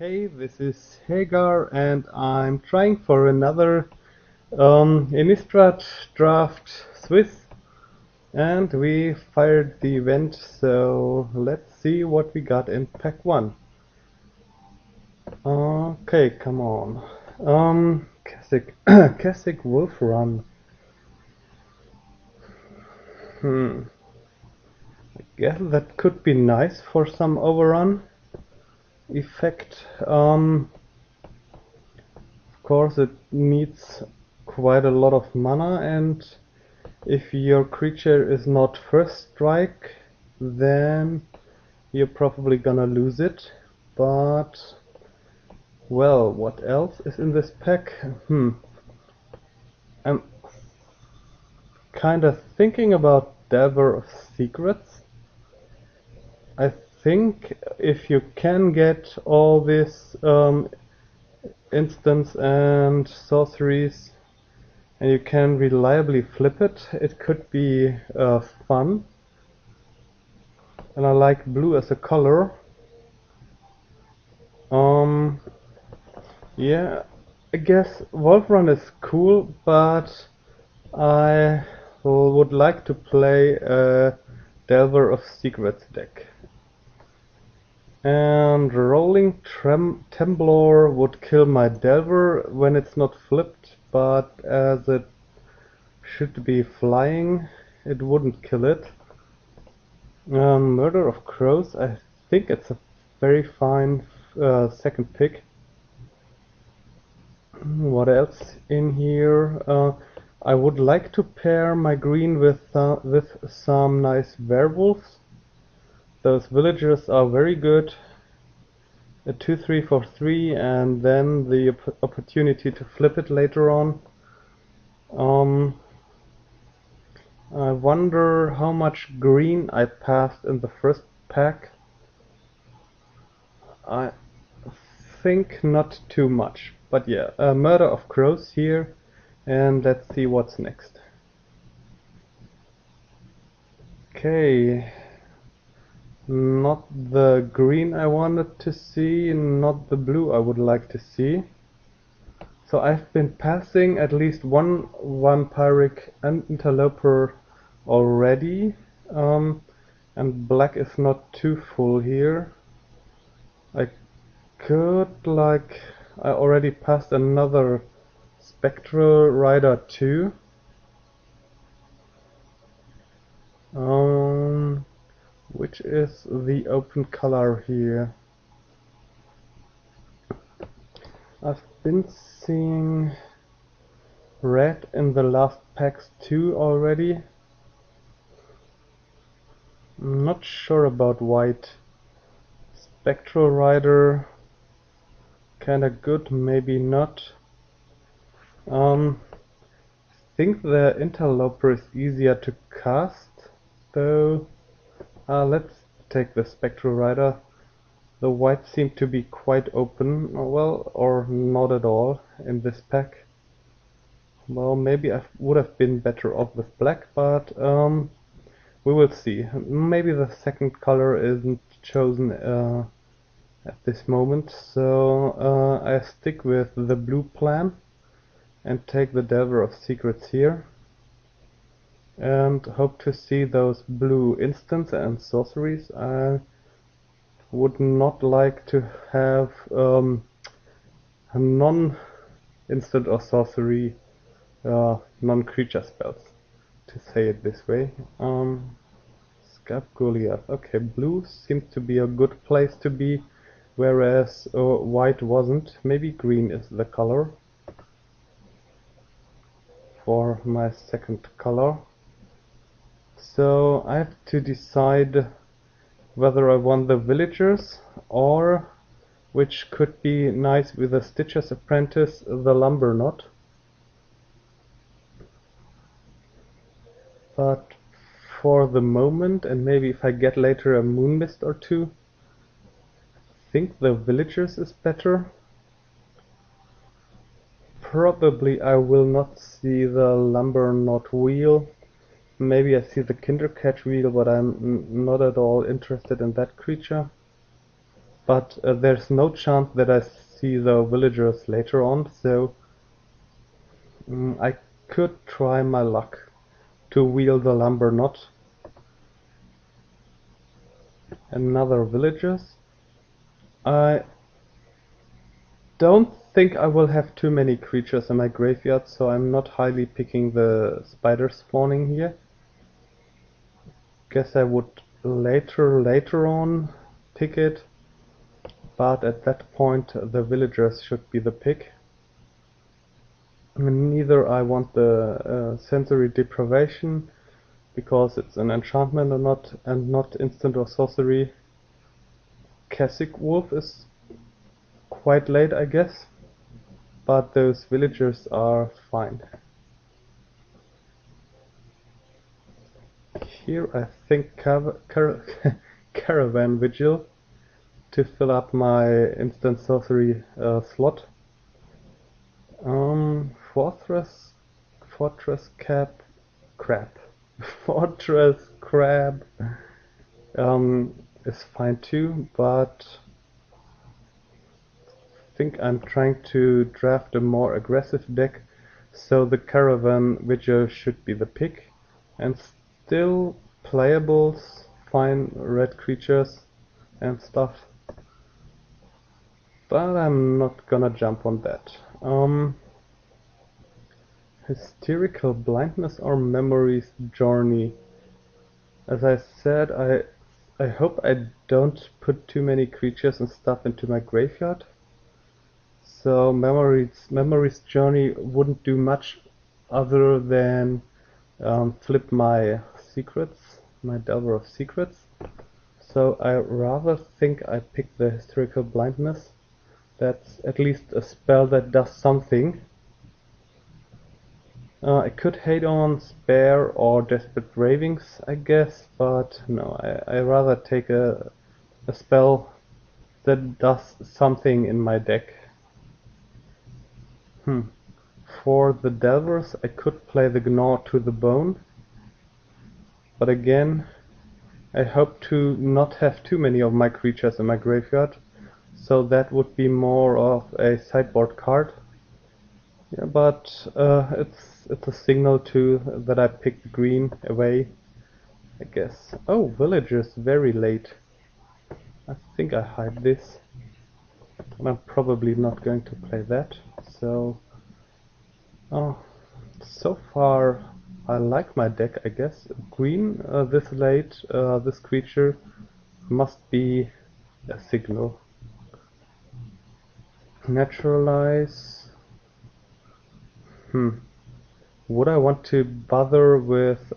Hey, this is Hagar, and I'm trying for another Innistrad draft Swiss, and we fired the event, so let's see what we got in pack 1. Okay, come on. Kasich, Kasich Wolf Run. I guess that could be nice for some overrun effect. Of course, it needs quite a lot of mana, and if your creature is not first strike, then you're probably gonna lose it. But, well, what else is in this pack? I'm kinda thinking about Delver of Secrets. I think if you can get all these instants and sorceries and you can reliably flip it, it could be fun. And I like blue as a color. Yeah, I guess Wolf Run is cool, but I would like to play a Delver of Secrets deck. And Rolling Temblor would kill my Delver when it's not flipped, but as it should be flying, it wouldn't kill it. Murder of Crows, I think it's a very fine second pick. What else in here? I would like to pair my green with some nice werewolves. Those villagers are very good. A 2/3 for 3, and then the opportunity to flip it later on. I wonder how much green I passed in the first pack. I think not too much, but yeah, a Murder of Crows here, and let's see what's next. Okay, not the green I wanted to see, not the blue I would like to see. So I've been passing at least one vampiric interloper already, and black is not too full here. I already passed another Spectral Rider too. Which is the open color here? I've been seeing red in the last packs too already. I'm not sure about white. Spectral Rider, kinda good, maybe not. I think the Interloper is easier to cast, though. Let's take the Spectral Rider. The white seemed to be quite open, well, or not at all in this pack. Well, maybe I would have been better off with black, but we will see. Maybe the second color isn't chosen at this moment, so I stick with the blue plan and take the Delver of Secrets here, and hope to see those blue instants and sorceries. I would not like to have non-instant or sorcery non-creature spells, to say it this way. Scab Goliath. Okay, blue seems to be a good place to be, whereas white wasn't. Maybe green is the color for my second color. So I have to decide whether I want the villagers, or, which could be nice with a Stitcher's Apprentice, the Lumber Knot. But for the moment, and maybe if I get later a Moon Mist or two, I think the villagers is better. Probably I will not see the Lumber Knot wheel. Maybe I see the Kindercatch wheel, but I'm not at all interested in that creature. but there's no chance that I see the villagers later on, so I could try my luck to wield the lumber knot. Another villagers. I don't think I will have too many creatures in my graveyard, so I'm not highly picking the spider spawning here. Guess I would later on pick it, but at that point the villagers should be the pick. Neither I want the sensory deprivation because it's an enchantment or not, and not instant or sorcery. Keswick Wolf is quite late, I guess, but those villagers are fine. Here I think Caravan Vigil to fill up my instant sorcery slot. Fortress Crab. Fortress Crab is fine too, but I think I'm trying to draft a more aggressive deck, so the Caravan Vigil should be the pick, and still playables, fine red creatures and stuff, but I'm not gonna jump on that. Hysterical Blindness or Memory's Journey. As I said, I hope I don't put too many creatures and stuff into my graveyard. So Memory's Journey wouldn't do much other than flip my secrets, my Delver of Secrets. So I rather think I pick the Hysterical Blindness. That's at least a spell that does something. I could hate on Spare or Desperate Ravings, I guess, but no, I rather take a spell that does something in my deck. For the Delvers, I could play the Gnaw to the Bone, but again, I hope to not have too many of my creatures in my graveyard, so that would be more of a sideboard card. Yeah, but it's a signal too that I picked green away, I guess. Oh, villagers very late. I think I hide this, and I'm probably not going to play that. So, so far I like my deck, I guess. Green this late, this creature must be a signal. Naturalize. Would I want to bother with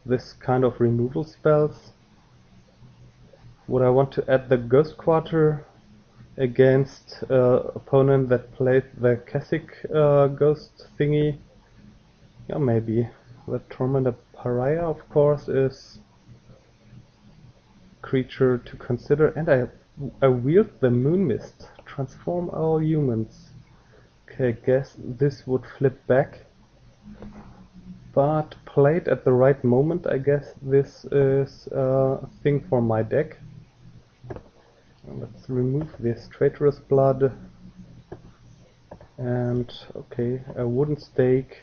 this kind of removal spells? Would I want to add the Ghost Quarter against opponent that played the Keswick Ghost thingy? Yeah, maybe. The Tormented Pariah, of course, is creature to consider, and I wield the Moon Mist. Transform all humans. Okay, guess this would flip back. But played at the right moment, I guess this is a thing for my deck. Let's remove this Traitorous Blood. And okay, a Wooden Stake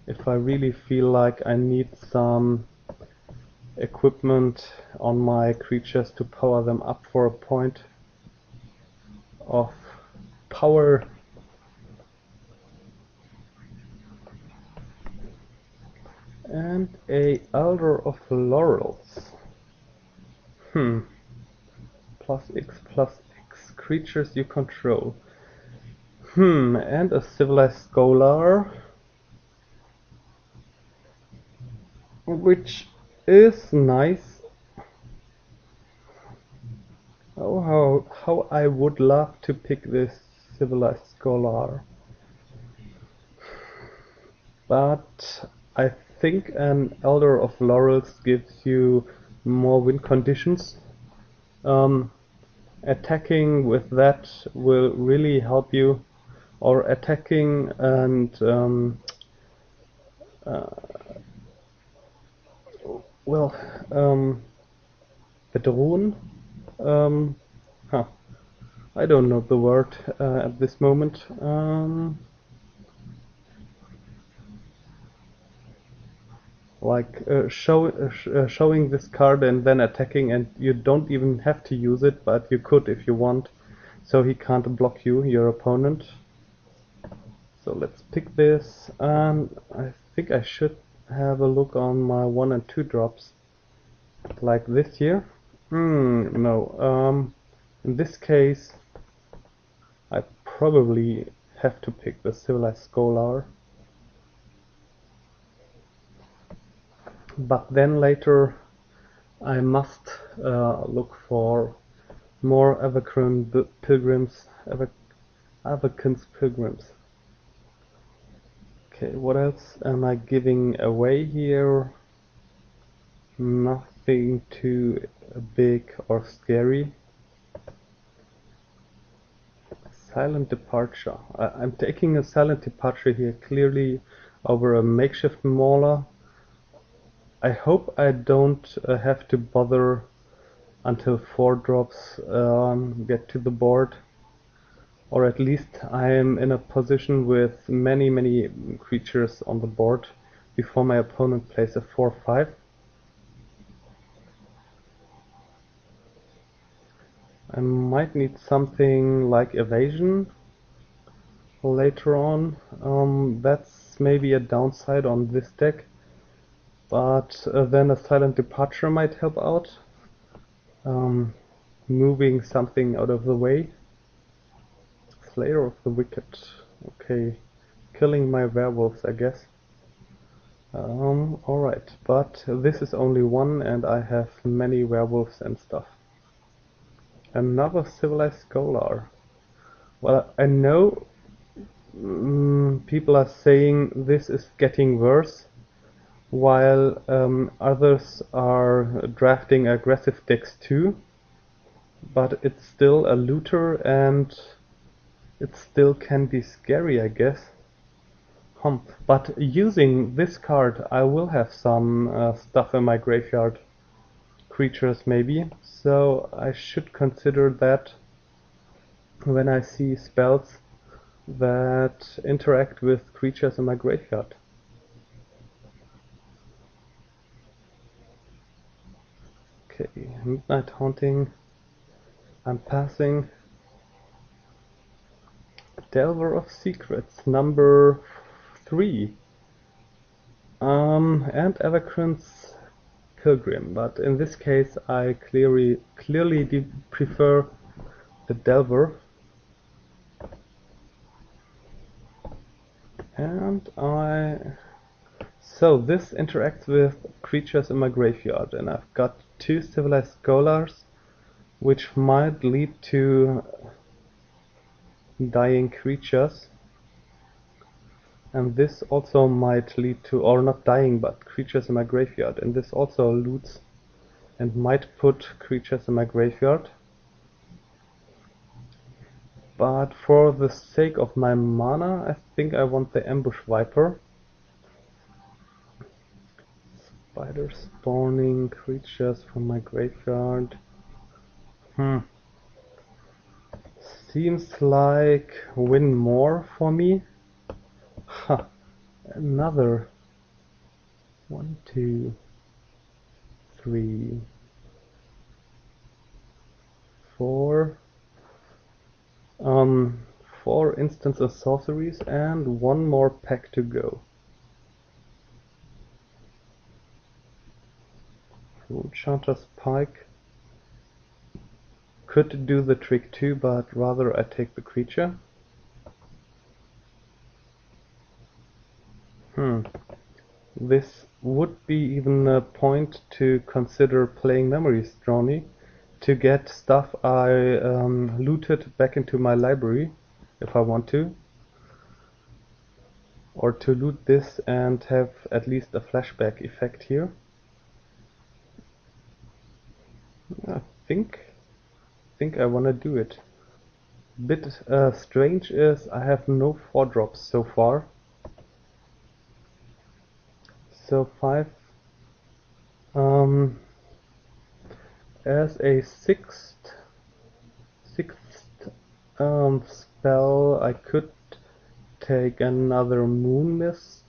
if I really feel like I need some equipment on my creatures to power them up for a point of power. And a Elder of Laurels. +X creatures you control. And a Civilized Scholar, which is nice. Oh, how I would love to pick this Civilized Scholar. But I think an Elder of Laurels gives you more win conditions. Attacking with that will really help you, or attacking and bedrohen I don't know the word at this moment. Like showing this card and then attacking, and you don't even have to use it, but you could if you want, so he can't block you, your opponent. So let's pick this, and I think I should have a look on my 1 and 2 drops, like this here. No. In this case, I probably have to pick the Civilized Scholar. But then later I must look for more Avacran Pilgrims, Avacan's Pilgrims. Okay, what else am I giving away here? Nothing too big or scary. Silent Departure. I'm taking a Silent Departure here, clearly over a Makeshift Mauler. I hope I don't have to bother until 4 drops get to the board. Or at least I am in a position with many creatures on the board before my opponent plays a 4-5. I might need something like evasion later on. That's maybe a downside on this deck, but then a Silent Departure might help out, moving something out of the way. Slayer of the Wicked. Okay, killing my werewolves, I guess. Alright, but this is only one and I have many werewolves and stuff. Another Civilized Scholar. Well, I know people are saying this is getting worse, while others are drafting aggressive decks too, but it's still a looter and it still can be scary, I guess. But using this card I will have some stuff in my graveyard. Creatures maybe, so I should consider that when I see spells that interact with creatures in my graveyard. Okay, Midnight Haunting. I'm passing. Delver of Secrets, number 3. And Avacran's Pilgrim, but in this case I clearly prefer the Delver. And so this interacts with creatures in my graveyard, and I've got 2 Civilized Scholars, which might lead to dying creatures. And this also might lead to, or not dying, but creatures in my graveyard. And this also loots and might put creatures in my graveyard. But for the sake of my mana, I think I want the Ambush Viper. Spider spawning creatures from my graveyard. Seems like win more for me. Ha! Another 1, 2, 3, 4. 4 instants of sorceries and 1 more pack to go. Enchanter's Pike could do the trick too, but rather I take the creature. This would be even a point to consider playing Memories Drawny to get stuff I looted back into my library if I want to. Or to loot this and have at least a flashback effect here. I think I wanna do it. Bit strange is I have no 4 drops so far. So 5. As a sixth Spell, I could take another Moon Mist.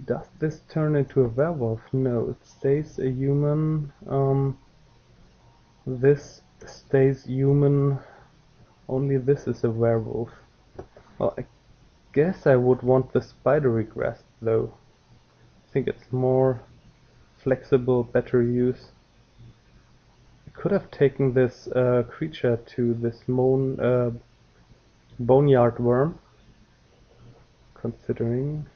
Does this turn into a werewolf? No, it stays a human. This stays human. Only this is a werewolf. Well, I guess I would want the Spidery Grasp though. I think it's more flexible, better use. I could have taken this creature to this Boneyard Worm, considering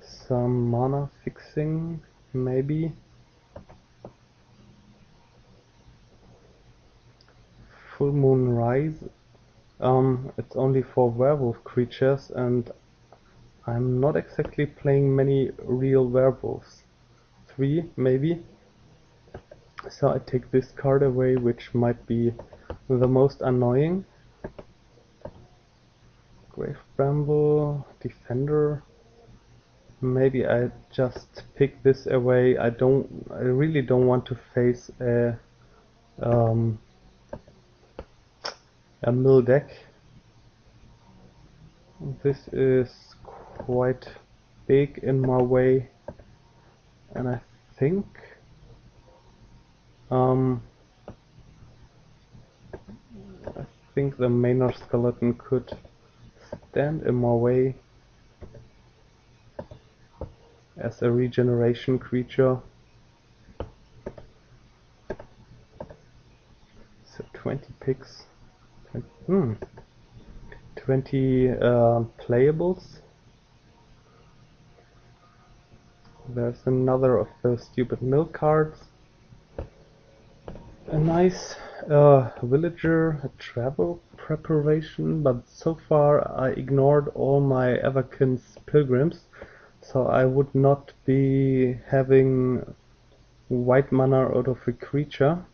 some mana fixing, maybe. Full Moon Rise. It's only for werewolf creatures, and I'm not exactly playing many real werewolves. 3, maybe. So I take this card away, which might be the most annoying. Grave Bramble, Defender. Maybe I just pick this away. I really don't want to face a mill deck. This is quite big in my way, and I think the Maynard skeleton could stand in my way as a regeneration creature. So 20 picks. 20 playables. There's another of those stupid mill cards. A nice villager, a travel preparation, but so far I ignored all my Everkin's pilgrims, so I would not be having white mana out of a creature.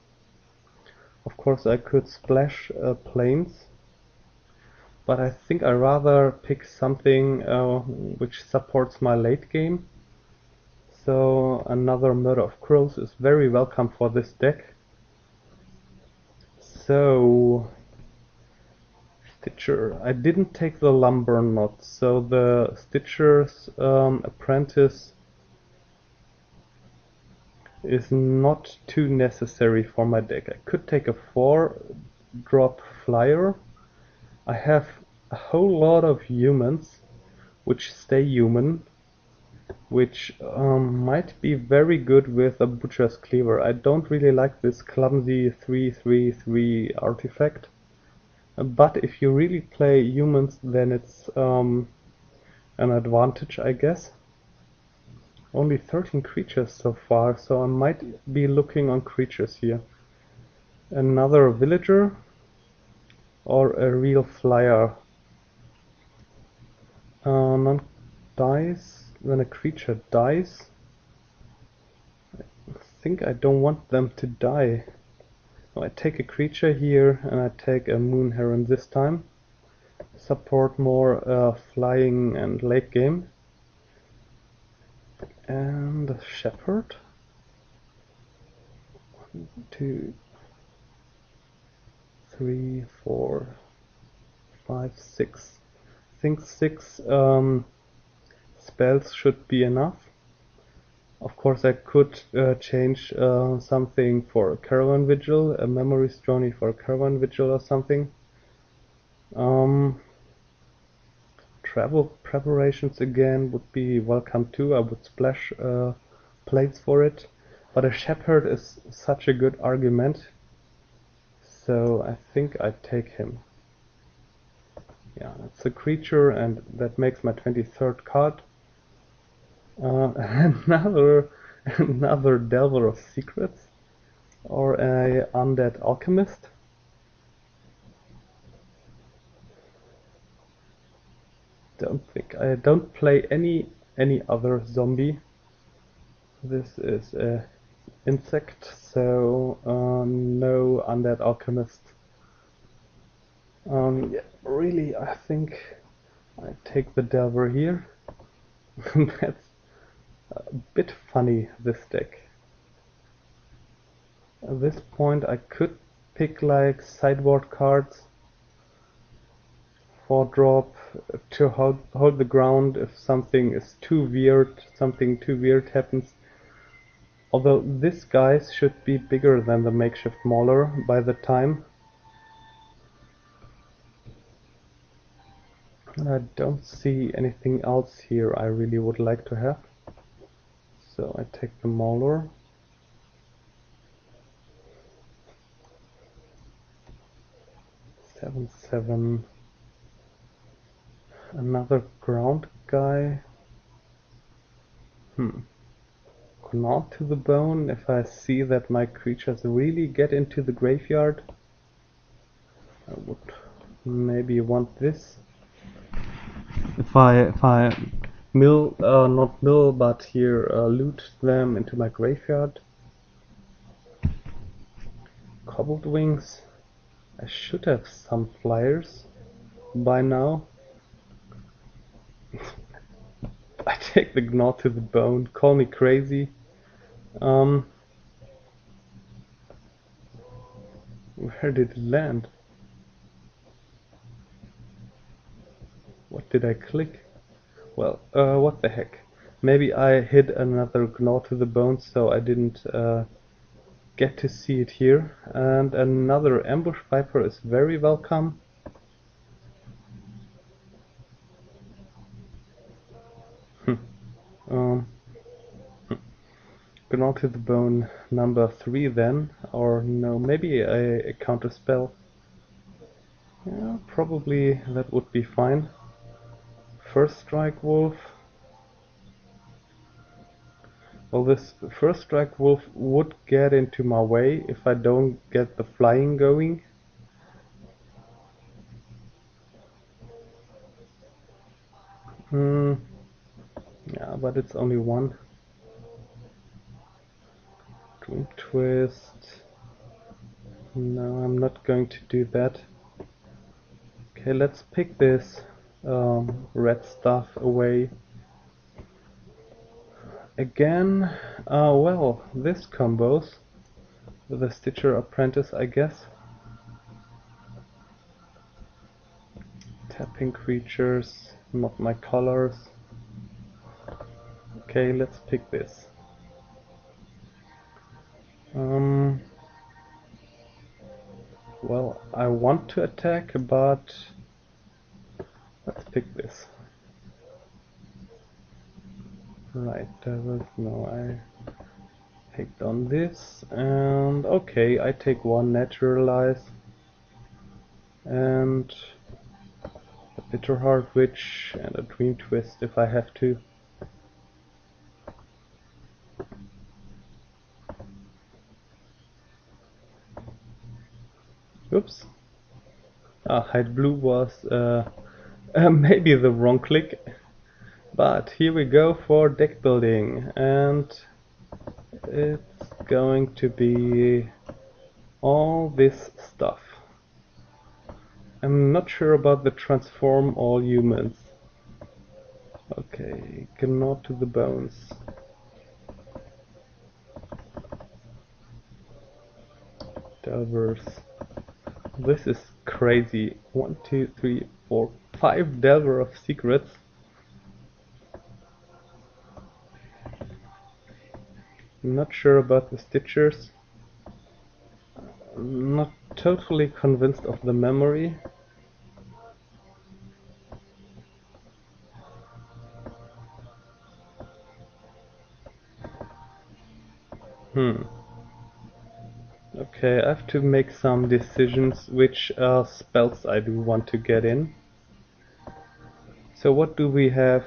Of course I could splash planes, but I think I rather pick something which supports my late game. So another Murder of Crows is very welcome for this deck. So Stitcher, I didn't take the Lumber Knot, so the Stitcher's Apprentice is not too necessary for my deck. I could take a 4-drop flyer. I have a whole lot of humans which stay human, which might be very good with a Butcher's Cleaver. I don't really like this clumsy 3/3/3 artifact, but if you really play humans, then it's an advantage, I guess. Only 13 creatures so far, so I might be looking on creatures here. Another villager or a real flyer. Non-dice. When a creature dies, I think I don't want them to die. So I take a creature here and I take a Moon Heron this time. Support more flying and late game. And a Shepherd. 1, 2, 3, 4, 5, 6. I think 6 spells should be enough. Of course I could change something for a Caravan Vigil, a Memories Journey for a Caravan Vigil or something. Travel preparations again would be welcome too. I would splash plates for it. But a Shepherd is such a good argument, so I think I'd take him. Yeah, it's a creature and that makes my 23rd card. Another Delver of Secrets or a Undead Alchemist. I don't play any other zombie. This is a insect, so no Undead Alchemist. Yeah, really, I think I take the Delver here. That's a bit funny, this deck. At this point I could pick like sideboard cards for drop to hold the ground if something is too weird, something too weird happens. Although this guy should be bigger than the makeshift mauler by the time. I don't see anything else here I really would like to have. So I take the mauler. Seven, seven. Another ground guy. Gnaw to the bone. If I see that my creatures really get into the graveyard, I would maybe want this. If I mill, not mill, but here loot them into my graveyard. Cobbled wings. I should have some flyers by now. I take the gnaw to the bone. Call me crazy. Where did it land? What did I click? Well, what the heck. Maybe I hid another gnaw to the bone, so I didn't get to see it here. And another ambush viper is very welcome. Gnaw to the bone number 3 then, or no, maybe a counter spell. Yeah, probably that would be fine. First strike wolf. Well, this first strike wolf would get into my way if I don't get the flying going. Yeah, but it's only one. Dream twist. No, I'm not going to do that. Okay, let's pick this red stuff away. Again, well, this combos with a Stitcher Apprentice, I guess. Tapping creatures, not my colors. Okay, let's pick this. Well, I want to attack, but let's pick this. Right, no, I picked on this, and okay, I take one Naturalize, and a Bitterheart Witch, and a Dream Twist if I have to. Oops. Hide Blue was maybe the wrong click. But here we go for deck building, and it's going to be all this stuff. I'm not sure about the transform all humans. Okay, gnaw to the bones. Delvers. This is crazy. 1, 2, 3, 4, 5 Delver of Secrets. Not sure about the Stitchers. Not totally convinced of the memory. Okay, I have to make some decisions which spells I do want to get in. So what do we have?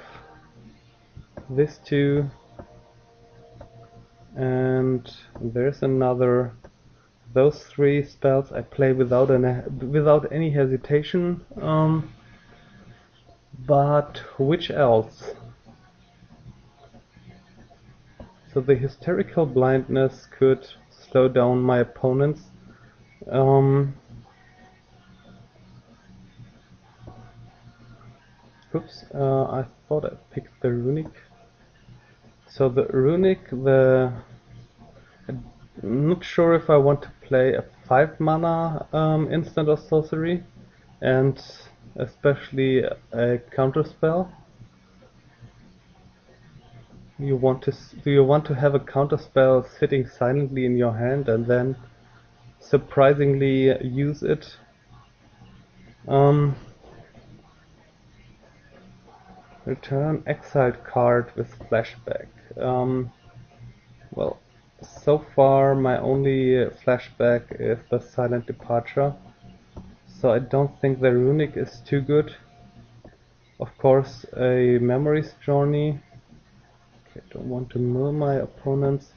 This two, and there's another. Those three spells I play without any hesitation. But which else? So the hysterical blindness could slow down my opponents. Oops, I thought I picked the runic. So the runic, Not sure if I want to play a 5 mana instant or sorcery, and especially a counter spell. Do you want to have a counter spell sitting silently in your hand and then surprisingly use it? Um, Return exiled card with flashback. Well, so far my only flashback is the silent departure, so I don't think the runic is too good. Of course, a memories journey. Okay, don't want to mill my opponents.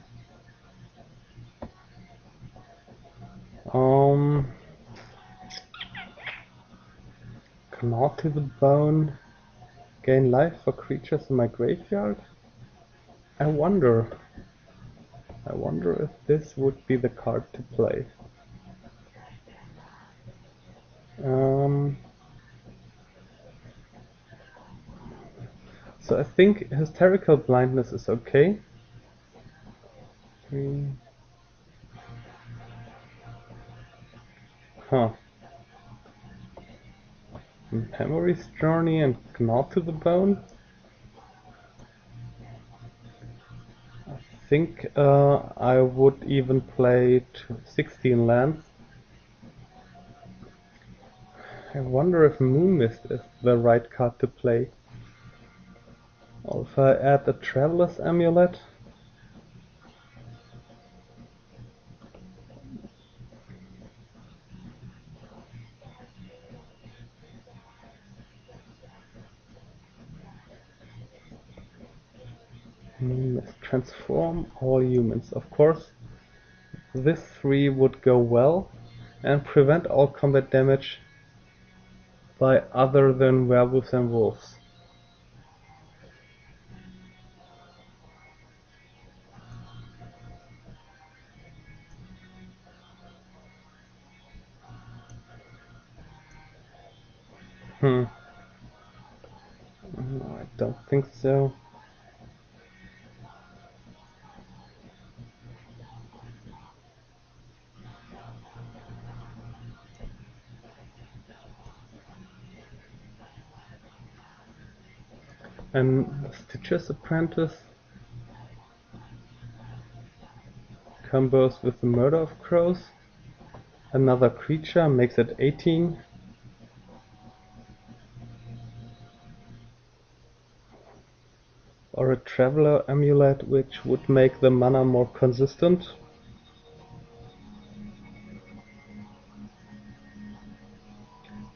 Um, Gnaw to the bone. Gain life for creatures in my graveyard. I wonder. I wonder if this would be the card to play. Um, so I think hysterical blindness is okay. 3. Huh. Memories journey and Gnaw to the bone. I think I would even play 16 lands. I wonder if Moonmist is the right card to play. Or if I add a Traveler's Amulet. Moonmist. Transform all humans. Of course, this 3 would go well and prevent all combat damage by other than werewolves and wolves. No, I don't think so. And Stitcher's Apprentice combos with the Murder of Crows. Another creature makes it 18. Or a Traveler Amulet, which would make the mana more consistent.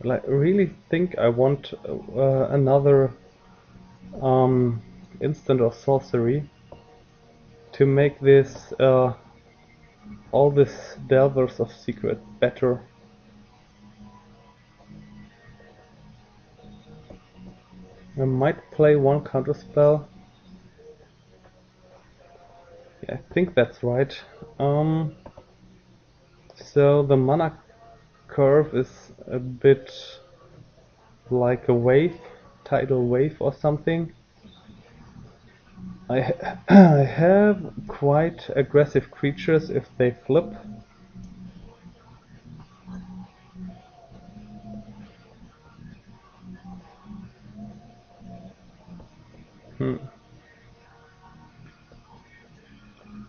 Well, I really think I want another instant or sorcery to make this all this Delvers of Secret better. I might play one counterspell. Yeah, I think that's right. So the mana curve is a bit like a wave, tidal wave or something. I have quite aggressive creatures if they flip.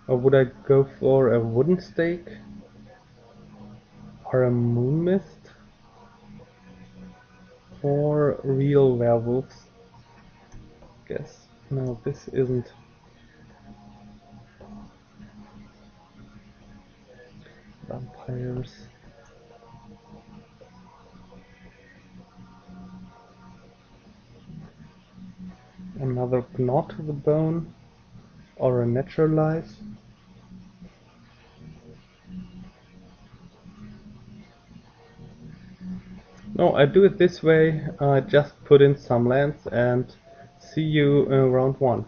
Or would I go for a wooden stake? Or a moon mist? Or real werewolves? Guess. No, this isn't. Vampires. Another Gnaw to the bone. Or a Naturalize. No, I do it this way. I just put in some lands and see you in round 1.